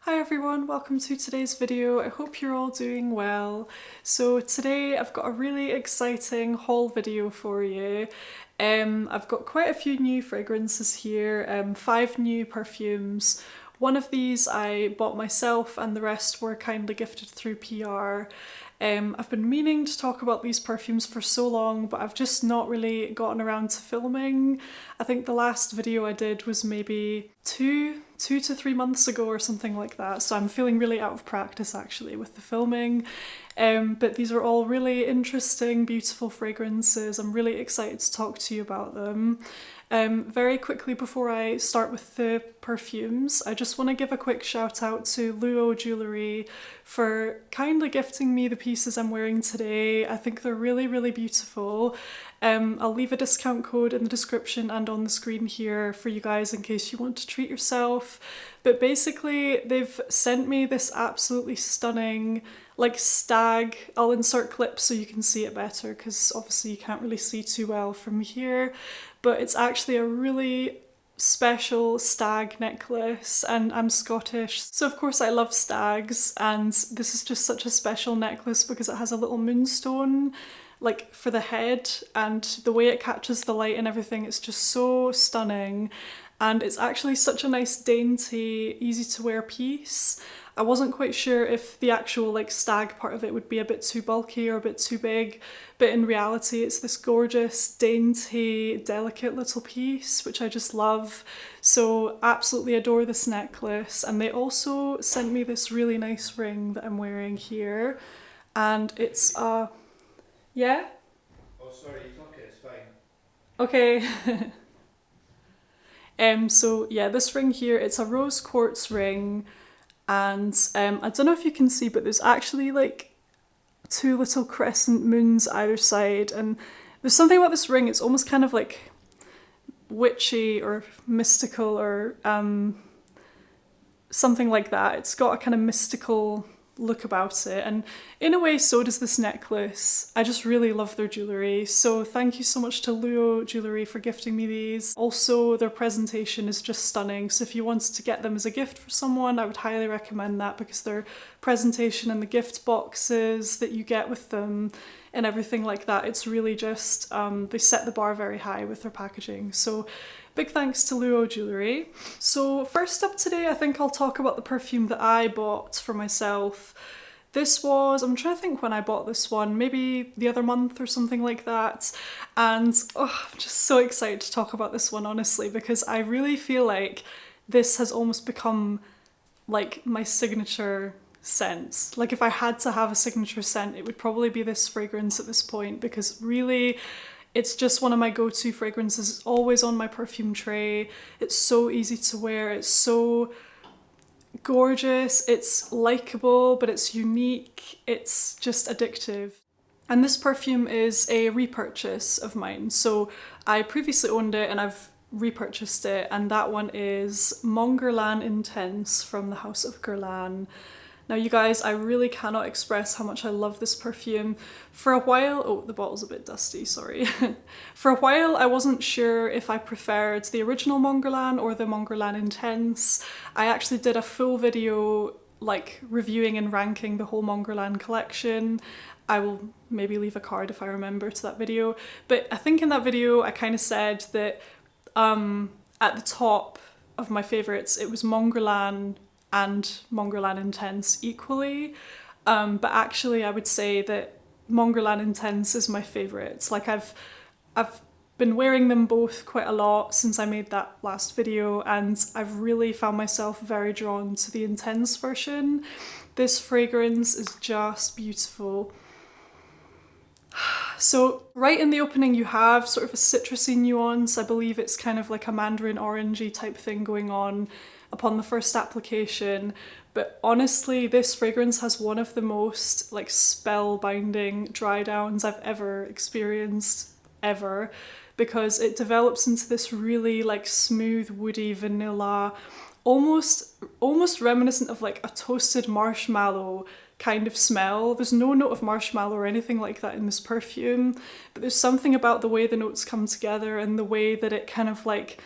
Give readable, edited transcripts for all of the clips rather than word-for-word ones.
Hi everyone, welcome to today's video. I hope you're all doing well. So today I've got a really exciting haul video for you. I've got quite a few new fragrances here, 5 new perfumes. One of these I bought myself and the rest were kindly gifted through PR. I've been meaning to talk about these perfumes for so long, but I've just not really gotten around to filming. I think the last video I did was maybe two to 3 months ago or something like that, so I'm feeling really out of practice actually with the filming. But these are all really interesting, beautiful fragrances. I'm really excited to talk to you about them. Very quickly before I start with the perfumes, I just want to give a quick shout out to Luo Jewellery for kindly gifting me the pieces I'm wearing today. I think they're really beautiful. I'll leave a discount code in the description and on the screen here for you guys in case you want to treat yourself. But basically they've sent me this absolutely stunning like stag. I'll insert clips so you can see it better because obviously you can't really see too well from here, but it's actually a really special stag necklace, and I'm Scottish, so of course I love stags, and this is just such a special necklace because it has a little moonstone like for the head, and the way it catches the light and everything, it's just so stunning. And it's actually such a nice, dainty, easy to wear piece. I wasn't quite sure if the actual like stag part of it would be a bit too bulky or a bit too big, but in reality it's this gorgeous, dainty, delicate little piece, which I just love. So absolutely adore this necklace. And they also sent me this really nice ring that I'm wearing here, and it's yeah? Oh sorry, it's okay, it's fine. Okay. So yeah, this ring here, it's a rose quartz ring, and I don't know if you can see, but there's actually like 2 little crescent moons either side, and there's something about this ring, it's almost kind of like witchy or mystical or something like that. It's got a kind of mystical look about it, and in a way so does this necklace. I just really love their jewellery, so thank you so much to Luo Jewellery for gifting me these. Also their presentation is just stunning, so if you wanted to get them as a gift for someone, I would highly recommend that, because their presentation and the gift boxes that you get with them and everything like that, it's really just they set the bar very high with their packaging. So big thanks to Luo Jewellery. So first up today, I think I'll talk about the perfume that I bought for myself. This was, I'm trying to think when I bought this one, maybe the other month or something like that. And oh, I'm just so excited to talk about this one, honestly, because I really feel like this has almost become like my signature scent. Like if I had to have a signature scent, it would probably be this fragrance at this point, because really it's just one of my go-to fragrances. It's always on my perfume tray. It's so easy to wear. It's so gorgeous. It's likable, but it's unique. It's just addictive. And this perfume is a repurchase of mine. So I previously owned it and I've repurchased it, and that one is Mon Guerlain Intense from the House of Guerlain. Now you guys, I really cannot express how much I love this perfume. For a while, oh, the bottle's a bit dusty, sorry. For a while, I wasn't sure if I preferred the original Mon Guerlain or the Mon Guerlain Intense. I actually did a full video like reviewing and ranking the whole Mon Guerlain collection. I will maybe leave a card if I remember to that video. But I think in that video, I kind of said that at the top of my favourites, it was Mon Guerlain and Mon Guerlain Intense equally, but actually I would say that Mon Guerlain Intense is my favourite. Like I've been wearing them both quite a lot since I made that last video, and I've really found myself very drawn to the Intense version. This fragrance is just beautiful. So right in the opening you have sort of a citrusy nuance. I believe it's kind of like a mandarin orangey type thing going on upon the first application, but honestly this fragrance has one of the most like spellbinding dry downs I've ever experienced ever, because it develops into this really like smooth woody vanilla, almost reminiscent of like a toasted marshmallow kind of smell. There's no note of marshmallow or anything like that in this perfume, but there's something about the way the notes come together and the way that it kind of like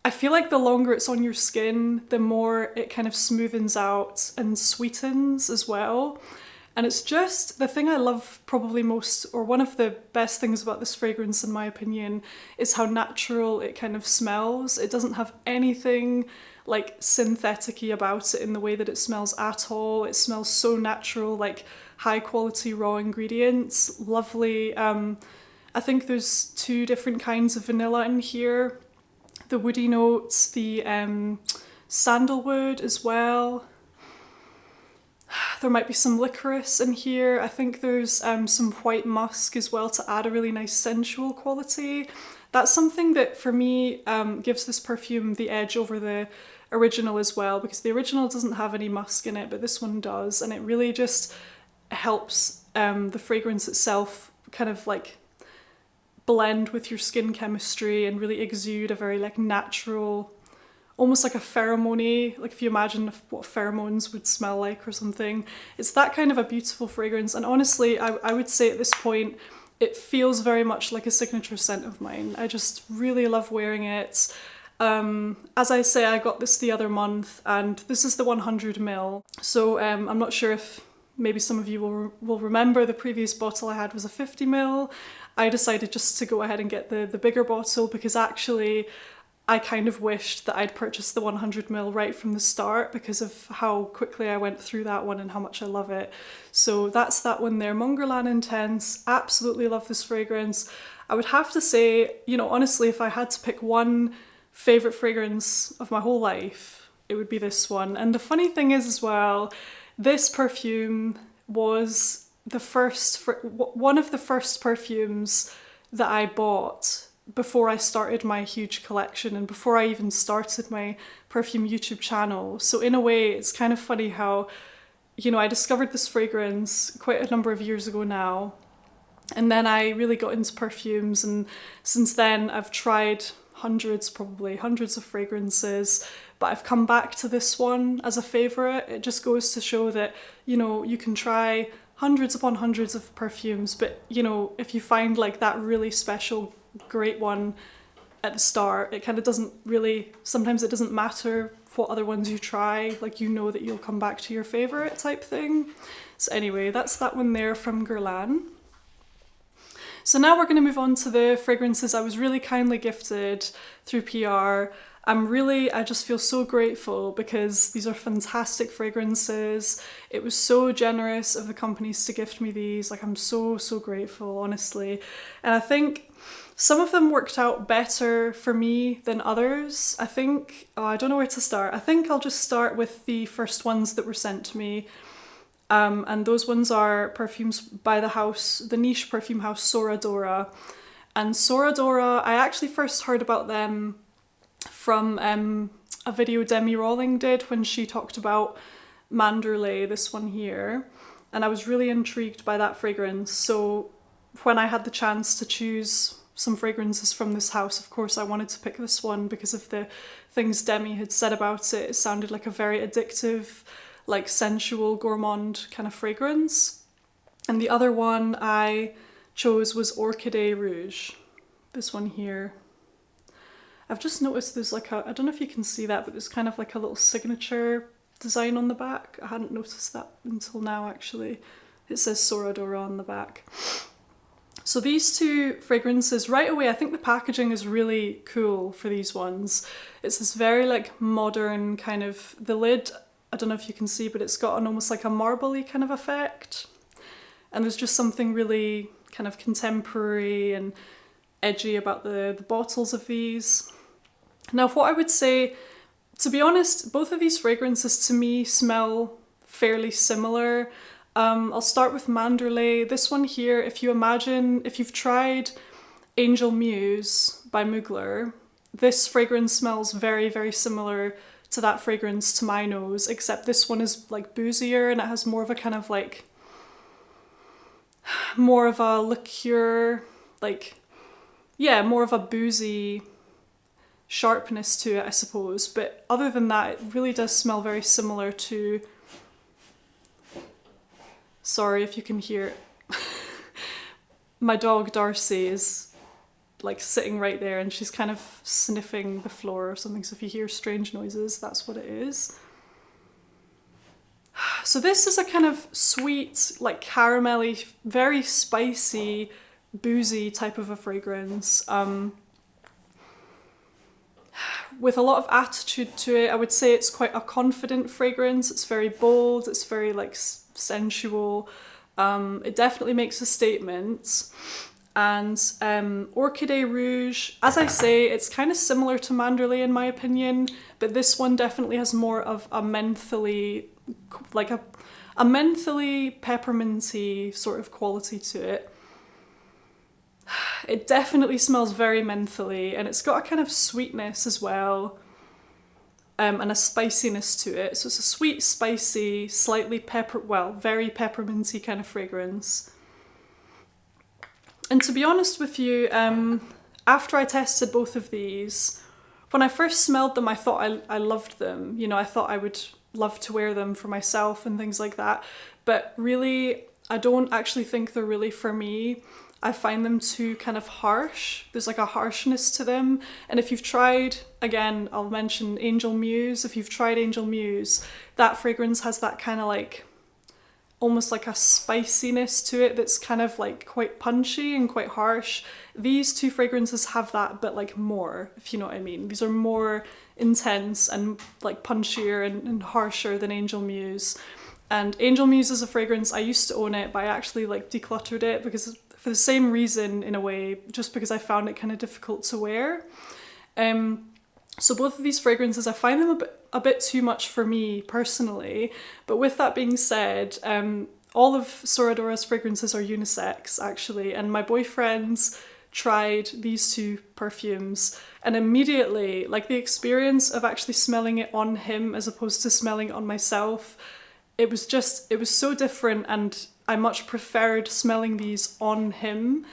I feel like the longer it's on your skin, the more it kind of smoothens out and sweetens as well. And it's just the thing I love probably most, or one of the best things about this fragrance in my opinion, is how natural it kind of smells. It doesn't have anything like synthetic-y about it in the way that it smells at all. It smells so natural, like high quality raw ingredients, lovely. I think there's 2 different kinds of vanilla in here. The woody notes, the sandalwood as well. There might be some licorice in here. I think there's some white musk as well to add a really nice sensual quality. That's something that for me gives this perfume the edge over the original as well, because the original doesn't have any musk in it, but this one does, and it really just helps the fragrance itself kind of like blend with your skin chemistry and really exude a very like natural, almost like a pheromone, like if you imagine what pheromones would smell like or something. It's that kind of a beautiful fragrance, and honestly I would say at this point it feels very much like a signature scent of mine. I just really love wearing it. As I say, I got this the other month, and this is the 100ml. So I'm not sure if maybe some of you will remember the previous bottle I had was a 50ml. I decided just to go ahead and get the bigger bottle because actually I kind of wished that I'd purchased the 100ml right from the start because of how quickly I went through that one and how much I love it. So that's that one there, Mon Guerlain Intense. Absolutely love this fragrance. I would have to say, you know, honestly, if I had to pick one favourite fragrance of my whole life, it would be this one. And the funny thing is as well, this perfume was one of the first perfumes that I bought before I started my huge collection and before I even started my perfume YouTube channel. So in a way, it's kind of funny how, you know, I discovered this fragrance quite a number of years ago now, and then I really got into perfumes, and since then I've tried probably hundreds of fragrances, but I've come back to this one as a favourite. It just goes to show that, you know, you can try hundreds upon hundreds of perfumes, but you know, if you find like that really special great one at the start, it kind of doesn't really, sometimes it doesn't matter what other ones you try, like you know that you'll come back to your favourite type thing. So anyway, that's that one there from Guerlain. So now we're going to move on to the fragrances I was really kindly gifted through PR. I just feel so grateful because these are fantastic fragrances. It was so generous of the companies to gift me these. Like, I'm so grateful, honestly. And I think some of them worked out better for me than others. I think, I don't know where to start. I think I'll just start with the first ones that were sent to me. And those ones are perfumes by the niche perfume house SORA DORA. And SORA DORA, I actually first heard about them from a video Demi Rawling did when she talked about Manderley, this one here. And I was really intrigued by that fragrance. So when I had the chance to choose some fragrances from this house, of course I wanted to pick this one because of the things Demi had said about it. It sounded like a very addictive, like sensual, gourmand kind of fragrance. And the other one I chose was Orchidée Rouge, this one here. I've just noticed there's like I don't know if you can see that, but there's kind of like a little signature design on the back. I hadn't noticed that until now actually. It says SORA DORA on the back. So these two fragrances, right away, I think the packaging is really cool for these ones. It's this very like modern kind of, the lid, I don't know if you can see, but it's got an almost like a marbly kind of effect. And there's just something really kind of contemporary and edgy about the bottles of these. Now, what I would say, to be honest, both of these fragrances to me smell fairly similar. I'll start with Manderley. This one here, if you've tried Angel Muse by Mugler, this fragrance smells very, very similar to that fragrance to my nose, except this one is like boozier and it has more of a kind of like, more of a liqueur, like, yeah, more of a boozy sharpness to it, I suppose. But other than that, it really does smell very similar to, sorry if you can hear it. My dog Darcy is like sitting right there, and she's kind of sniffing the floor or something. So if you hear strange noises, that's what it is. So this is a kind of sweet, like caramelly, very spicy, boozy type of a fragrance. With a lot of attitude to it. I would say it's quite a confident fragrance. It's very bold. It's very like sensual. It definitely makes a statement. And Orchidée Rouge, as I say, it's kind of similar to Manderley in my opinion, but this one definitely has more of a mentally, like a mentally pepperminty sort of quality to it. It definitely smells very mentally, and it's got a kind of sweetness as well, and a spiciness to it. So it's a sweet, spicy, slightly very pepperminty kind of fragrance. And to be honest with you, after I tested both of these, when I first smelled them, I thought I loved them. You know, I thought I would love to wear them for myself and things like that. But really, I don't actually think they're really for me. I find them too kind of harsh. There's like a harshness to them. And if you've tried, again, I'll mention Angel Muse. If you've tried Angel Muse, that fragrance has that kind of like, almost like a spiciness to it that's kind of like quite punchy and quite harsh. These two fragrances have that, but like more, if you know what I mean. These are more intense and like punchier and harsher than Angel Muse. And Angel Muse is a fragrance, I used to own it, but I actually like decluttered it because for the same reason in a way, just because I found it kind of difficult to wear. So both of these fragrances, I find them a bit too much for me personally. But with that being said, all of SORA DORA's fragrances are unisex actually, and my boyfriend's tried these two perfumes, and immediately, like the experience of actually smelling it on him as opposed to smelling it on myself, it was so different, and I much preferred smelling these on him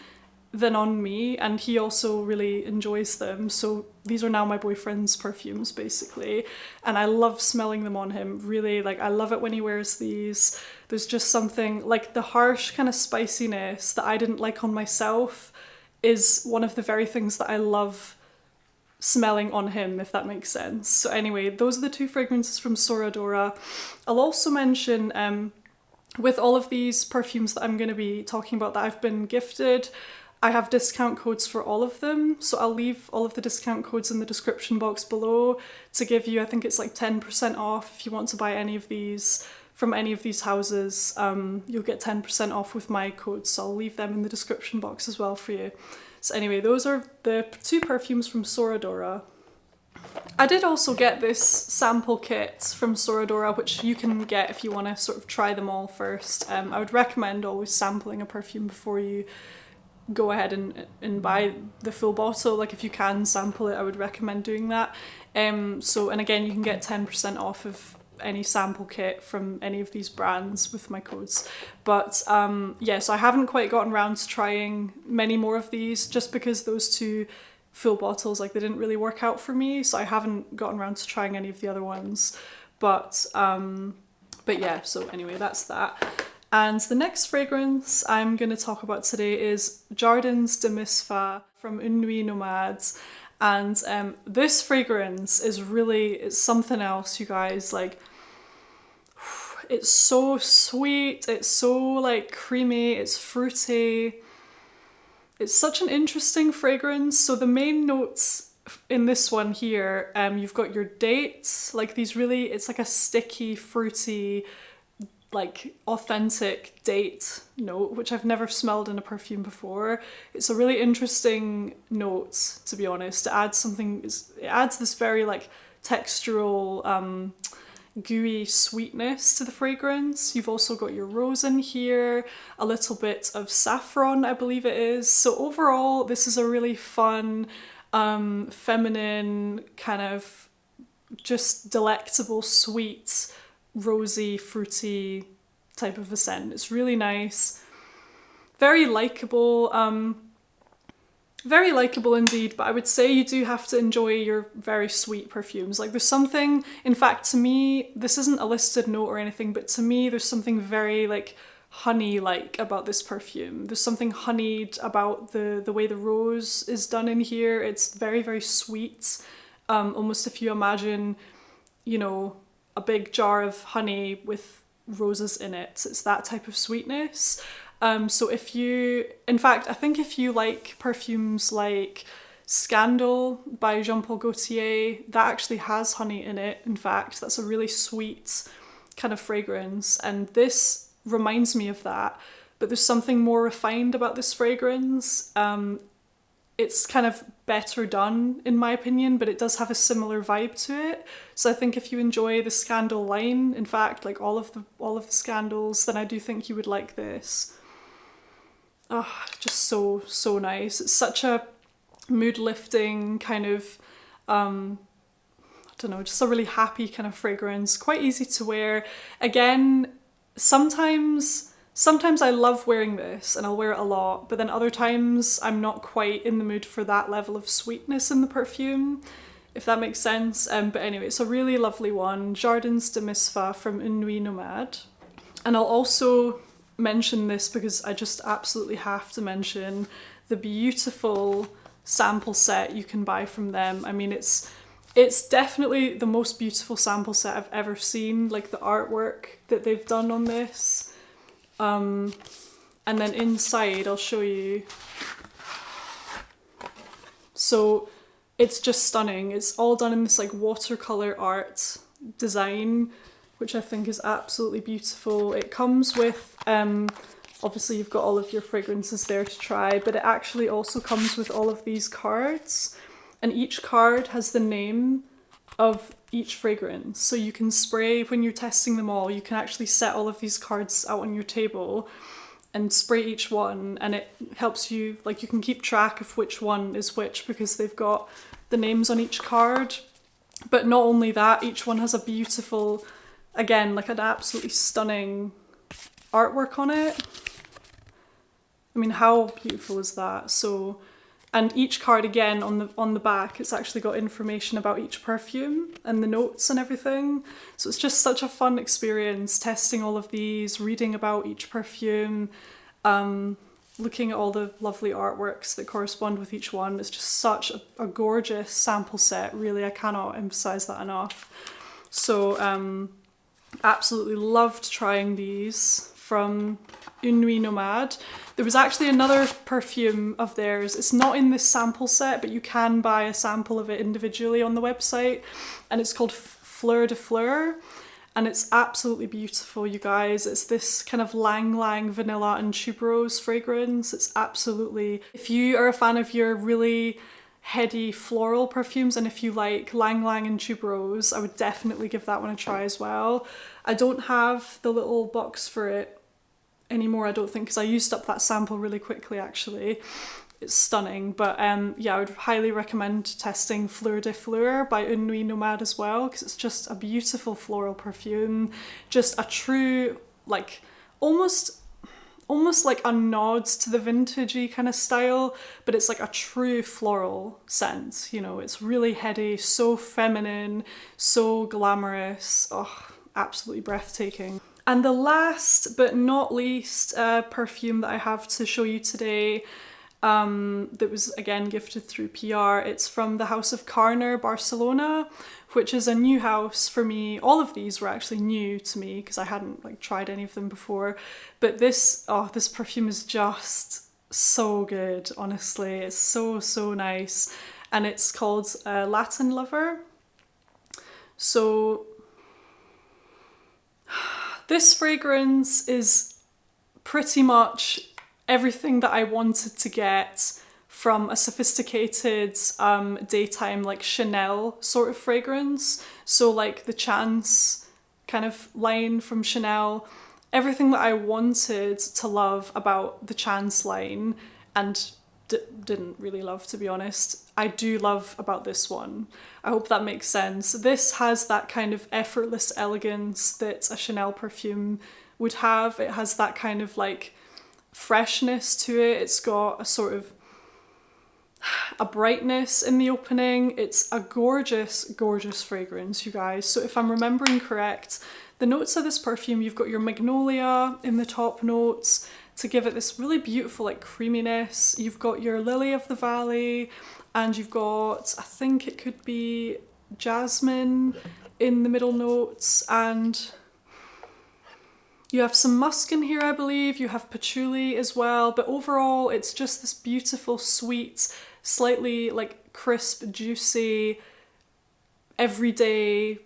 than on me, and he also really enjoys them. So these are now my boyfriend's perfumes basically, and I love smelling them on him. Really, like I love it when he wears these. There's just something like the harsh kind of spiciness that I didn't like on myself is one of the very things that I love smelling on him, if that makes sense. So anyway, those are the two fragrances from SORA DORA. I'll also mention with all of these perfumes that I'm going to be talking about that I've been gifted, I have discount codes for all of them, so I'll leave all of the discount codes in the description box below to give you, I think it's like 10% off if you want to buy any of these from any of these houses. You'll get 10% off with my codes, so I'll leave them in the description box as well for you. So anyway, those are the two perfumes from SORA DORA. I did also get this sample kit from SORA DORA, which you can get if you want to sort of try them all first. I would recommend always sampling a perfume before you go ahead and buy the full bottle. Like if you can sample it, I would recommend doing that. And again, you can get 10% off of any sample kit from any of these brands with my codes. But yeah, so I haven't quite gotten around to trying many more of these just because those two full bottles, like they didn't really work out for me, so I haven't gotten around to trying any of the other ones. But yeah, so anyway, that's that. And the next fragrance I'm going to talk about today is Jardins de Misfa from NUIT NOMADE. And this fragrance is it's something else, you guys. Like, it's so sweet, it's so like creamy, it's fruity. It's such an interesting fragrance. So the main notes in this one here, you've got your dates, like these really, it's like a sticky, fruity, like authentic date note, which I've never smelled in a perfume before. It's a really interesting note, to be honest. It adds this very like textural, gooey sweetness to the fragrance. You've also got your rose in here, a little bit of saffron, I believe it is. So overall, this is a really fun, feminine, kind of just delectable, sweet, rosy, fruity type of a scent. It's really nice. Very likeable. Very likeable indeed, but I would say you do have to enjoy your very sweet perfumes. Like there's something, in fact to me, this isn't a listed note or anything, but to me there's something very like honey-like about this perfume. There's something honeyed about the way the rose is done in here. It's very, very sweet. Almost if you imagine, you know, a big jar of honey with roses in it. It's that type of sweetness. So if you, in fact, I think if you like perfumes like Scandal by Jean Paul Gaultier, that actually has honey in it. In fact, that's a really sweet kind of fragrance. And this reminds me of that, but there's something more refined about this fragrance. It's kind of better done in my opinion, but it does have a similar vibe to it. So I think if you enjoy the Scandal line, in fact, like all of the Scandals, then I do think you would like this. Oh, just so nice. It's such a mood lifting kind of, I don't know, just a really happy kind of fragrance, quite easy to wear. Again, sometimes I love wearing this and I'll wear it a lot, but then other times I'm not quite in the mood for that level of sweetness in the perfume, if that makes sense. But anyway, it's a really lovely one, Jardins de Misfa from NUIT Nomade. And I'll also mention this because I just absolutely have to mention the beautiful sample set you can buy from them. I mean, it's definitely the most beautiful sample set I've ever seen, like the artwork that they've done on this. And then inside, I'll show you. So it's just stunning. It's all done in this like watercolor art design, which I think is absolutely beautiful. It comes with, obviously you've got all of your fragrances there to try, but it actually also comes with all of these cards, and each card has the name of each fragrance. So you can spray, when you're testing them all, you can actually set all of these cards out on your table and spray each one, and it helps you, like you can keep track of which one is which because they've got the names on each card. But not only that, each one has a beautiful, again, like an absolutely stunning artwork on it. I mean, how beautiful is that? So, and each card again on the back, it's actually got information about each perfume and the notes and everything. So it's just such a fun experience testing all of these, reading about each perfume, looking at all the lovely artworks that correspond with each one. It's just such a gorgeous sample set, really. I cannot emphasize that enough. So absolutely loved trying these from NUIT Nomade. There was actually another perfume of theirs. It's not in this sample set, but you can buy a sample of it individually on the website, and it's called Fleur de Fleur, and it's absolutely beautiful, you guys. It's this kind of Lang Lang vanilla and tuberose fragrance. It's absolutely, if you are a fan of your really heady floral perfumes, and if you like Lang Lang and tuberose, I would definitely give that one a try as well. I don't have the little box for it anymore, I don't think, because I used up that sample really quickly actually. It's stunning, but yeah, I would highly recommend testing Fleur de Fleur by NUIT Nomade as well, because it's just a beautiful floral perfume, just a true, like almost like a nod to the vintagey kind of style, but it's like a true floral scent, you know. It's really heady, so feminine, so glamorous. Oh, absolutely breathtaking. And the last but not least perfume that I have to show you today, that was again gifted through PR. It's from the house of CARNER Barcelona, which is a new house for me. All of these were actually new to me because I hadn't like tried any of them before. But this perfume is just so good, honestly. It's so nice. And it's called Latin Lover. So this fragrance is pretty much everything that I wanted to get from a sophisticated daytime like Chanel sort of fragrance. So like the Chance kind of line from Chanel, everything that I wanted to love about the Chance line and didn't really love, to be honest, I do love about this one. I hope that makes sense. This has that kind of effortless elegance that a Chanel perfume would have. It has that kind of like freshness to it. It's got a sort of a brightness in the opening. It's a gorgeous, gorgeous fragrance, you guys. So if I'm remembering correct, the notes of this perfume, you've got your magnolia in the top notes to give it this really beautiful like creaminess. You've got your lily of the valley, and you've got, I think it could be jasmine in the middle notes, and you have some musk in here, I believe. You have patchouli as well, but overall it's just this beautiful, sweet, slightly like crisp, juicy, everyday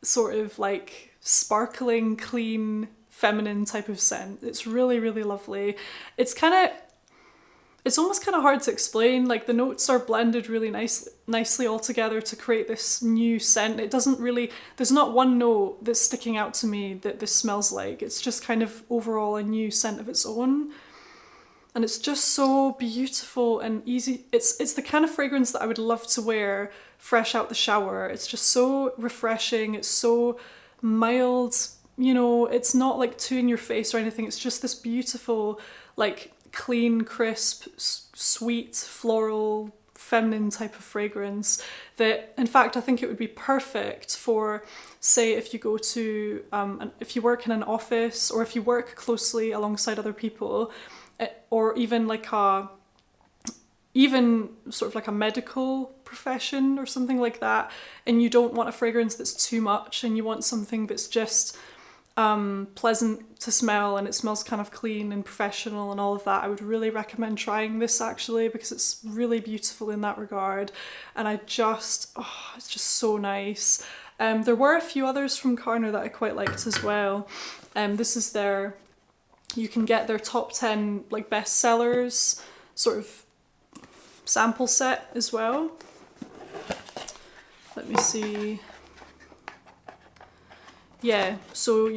sort of like sparkling, clean, feminine type of scent. It's really, really lovely. It's almost kind of hard to explain. Like the notes are blended really nicely all together to create this new scent. It doesn't really, there's not one note that's sticking out to me that this smells like. It's just kind of overall a new scent of its own. And it's just so beautiful and easy. It's the kind of fragrance that I would love to wear fresh out the shower. It's just so refreshing. It's so mild, you know, it's not like too in your face or anything. It's just this beautiful, like clean, crisp, sweet, floral, feminine type of fragrance that, in fact, I think it would be perfect for, say, if you go to, if you work in an office or if you work closely alongside other people, or even like even sort of like a medical profession or something like that, and you don't want a fragrance that's too much and you want something that's just pleasant to smell and it smells kind of clean and professional and all of that, I would really recommend trying this actually, because it's really beautiful in that regard. And it's just so nice. There were a few others from Carner that I quite liked as well. This is you can get their top 10 like best sellers sort of sample set as well. Let me see. Yeah, so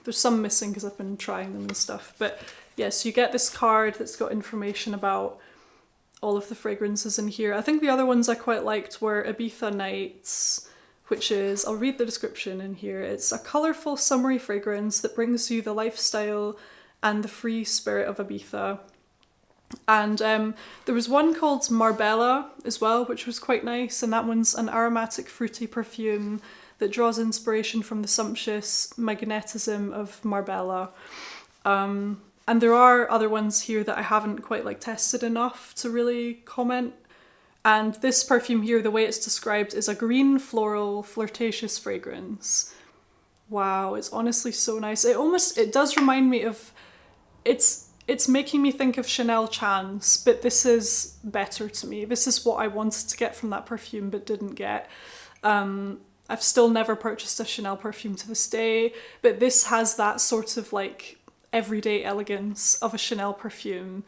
there's some missing because I've been trying them and stuff, but yeah, so you get this card that's got information about all of the fragrances in here. I think the other ones I quite liked were Ibiza Nights, which is, I'll read the description in here. It's a colourful summery fragrance that brings you the lifestyle and the free spirit of Ibiza. And there was one called Marbella as well, which was quite nice, and that one's an aromatic fruity perfume that draws inspiration from the sumptuous magnetism of Marbella. And there are other ones here that I haven't quite like tested enough to really comment. And this perfume here, the way it's described, is a green floral flirtatious fragrance. Wow, it's honestly so nice. It does remind me of, it's making me think of Chanel Chance, but this is better to me. This is what I wanted to get from that perfume but didn't get. I've still never purchased a Chanel perfume to this day, but this has that sort of like everyday elegance of a Chanel perfume,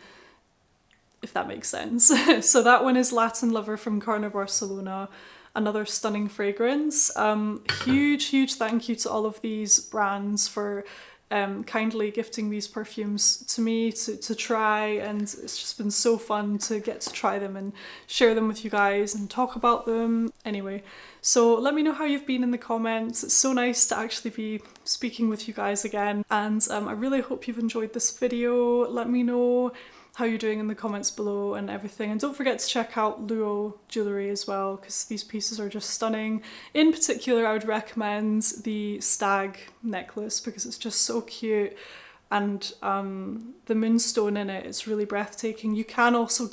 if that makes sense. So that one is Latin Lover from CARNER BARCELONA, another stunning fragrance. Huge thank you to all of these brands for kindly gifting these perfumes to me to try, and it's just been so fun to get to try them and share them with you guys and talk about them. Anyway, so let me know how you've been in the comments. It's so nice to actually be speaking with you guys again, and I really hope you've enjoyed this video. Let me know how you're doing in the comments below and everything, and don't forget to check out Luo jewellery as well, because these pieces are just stunning. In particular, I would recommend the stag necklace because it's just so cute, and the moonstone in it is really breathtaking. You can also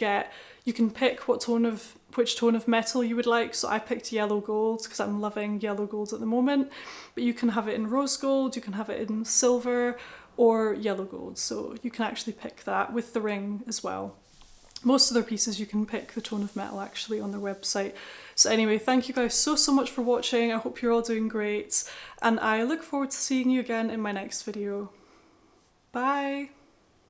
you can pick which tone of metal you would like. So I picked yellow gold because I'm loving yellow gold at the moment, but you can have it in rose gold, you can have it in silver, or yellow gold, so you can actually pick that with the ring as well. Most of their pieces you can pick the tone of metal actually on their website. So anyway, thank you guys so much for watching. I hope you're all doing great, and I look forward to seeing you again in my next video. Bye!